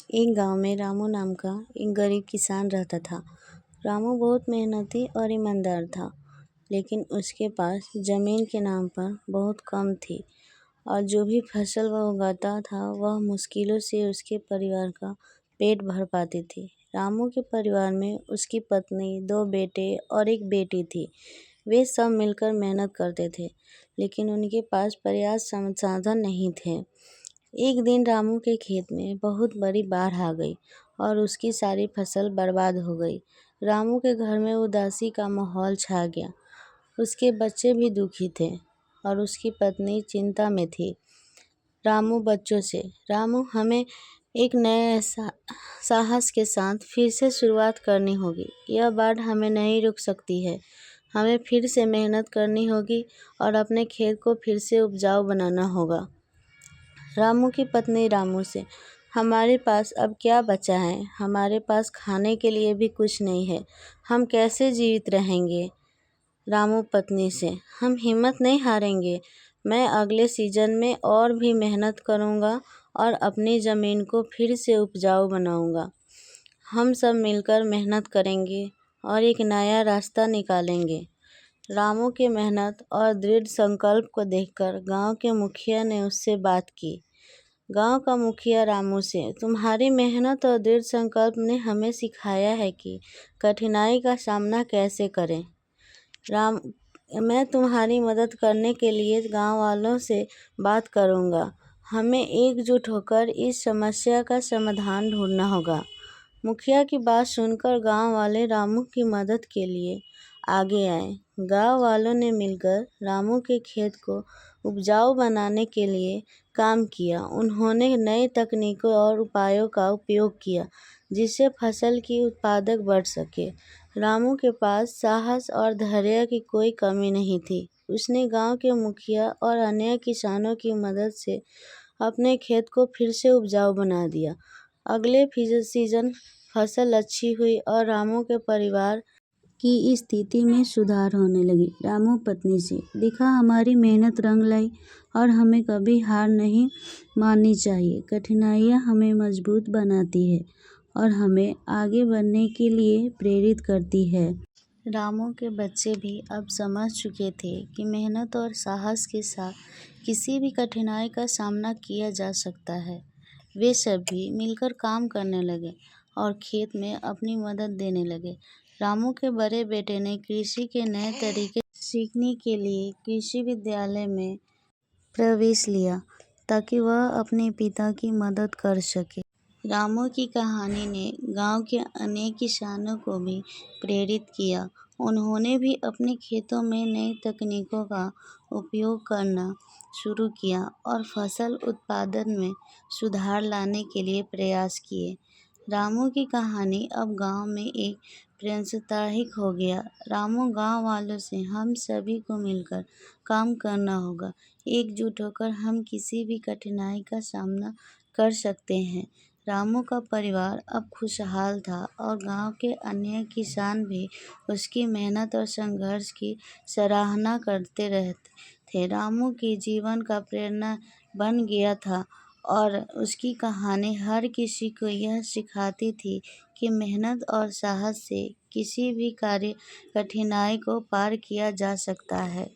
एक गांव में रामू नाम का एक गरीब किसान रहता था। रामू बहुत मेहनती और ईमानदार था, लेकिन उसके पास जमीन के नाम पर बहुत कम थी और जो भी फसल वह उगाता था वह मुश्किलों से उसके परिवार का पेट भर पाती थी। रामू के परिवार में उसकी पत्नी, 2 बेटे और एक बेटी थी। वे सब मिलकर मेहनत करते थे, लेकिन उनके पास पर्याप्त संसाधन नहीं थे। एक दिन रामू के खेत में बहुत बड़ी बाढ़ आ गई और उसकी सारी फसल बर्बाद हो गई। रामू के घर में उदासी का माहौल छा गया। उसके बच्चे भी दुखी थे और उसकी पत्नी चिंता में थी। रामू बच्चों से, रामू, हमें एक नए साहस के साथ फिर से शुरुआत करनी होगी। यह बाढ़ हमें नहीं रुक सकती है। हमें फिर से मेहनत करनी होगी और अपने खेत को फिर से उपजाऊ बनाना होगा। रामू की पत्नी रामू से, हमारे पास अब क्या बचा है? हमारे पास खाने के लिए भी कुछ नहीं है। हम कैसे जीवित रहेंगे? रामू पत्नी से, हम हिम्मत नहीं हारेंगे। मैं अगले सीजन में और भी मेहनत करूँगा और अपनी ज़मीन को फिर से उपजाऊ बनाऊँगा। हम सब मिलकर मेहनत करेंगे और एक नया रास्ता निकालेंगे। रामू की मेहनत और दृढ़ संकल्प को देखकर गांव के मुखिया ने उससे बात की। गांव का मुखिया रामू से, तुम्हारी मेहनत और दृढ़ संकल्प ने हमें सिखाया है कि कठिनाई का सामना कैसे करें। मैं तुम्हारी मदद करने के लिए गांव वालों से बात करूंगा। हमें एकजुट होकर इस समस्या का समाधान ढूंढना होगा। मुखिया की बात सुनकर गांव वाले रामू की मदद के लिए आगे आए। गांव वालों ने मिलकर रामू के खेत को उपजाऊ बनाने के लिए काम किया। उन्होंने नई तकनीकों और उपायों का उपयोग किया, जिससे फसल की उत्पादक बढ़ सके। रामू के पास साहस और धैर्य की कोई कमी नहीं थी। उसने गांव के मुखिया और अन्य किसानों की मदद से अपने खेत को फिर से उपजाऊ बना दिया। अगले सीजन फसल अच्छी हुई और रामू के परिवार की स्थिति में सुधार होने लगी। रामू पत्नी से, देखा, हमारी मेहनत रंग लाई और हमें कभी हार नहीं माननी चाहिए। कठिनाइयाँ हमें मजबूत बनाती है और हमें आगे बढ़ने के लिए प्रेरित करती है। रामू के बच्चे भी अब समझ चुके थे कि मेहनत और साहस के साथ किसी भी कठिनाई का सामना किया जा सकता है। वे सभी मिलकर काम करने लगे और खेत में अपनी मदद देने लगे। रामू के बड़े बेटे ने कृषि के नए तरीके सीखने के लिए कृषि विद्यालय में प्रवेश लिया, ताकि वह अपने पिता की मदद कर सके। रामू की कहानी ने गांव के अन्य किसानों को भी प्रेरित किया। उन्होंने भी अपने खेतों में नई तकनीकों का उपयोग करना शुरू किया और फसल उत्पादन में सुधार लाने के लिए प्रयास किए। रामू की कहानी अब गांव में एक प्रेरणादायक हो गया। रामू गांव वालों से, हम सभी को मिलकर काम करना होगा। एकजुट होकर हम किसी भी कठिनाई का सामना कर सकते हैं। रामू का परिवार अब खुशहाल था और गांव के अन्य किसान भी उसकी मेहनत और संघर्ष की सराहना करते रहते थे। रामू के जीवन का प्रेरणा बन गया था और उसकी कहानी हर किसी को यह सिखाती थी कि मेहनत और साहस से किसी भी कठिनाई को पार किया जा सकता है।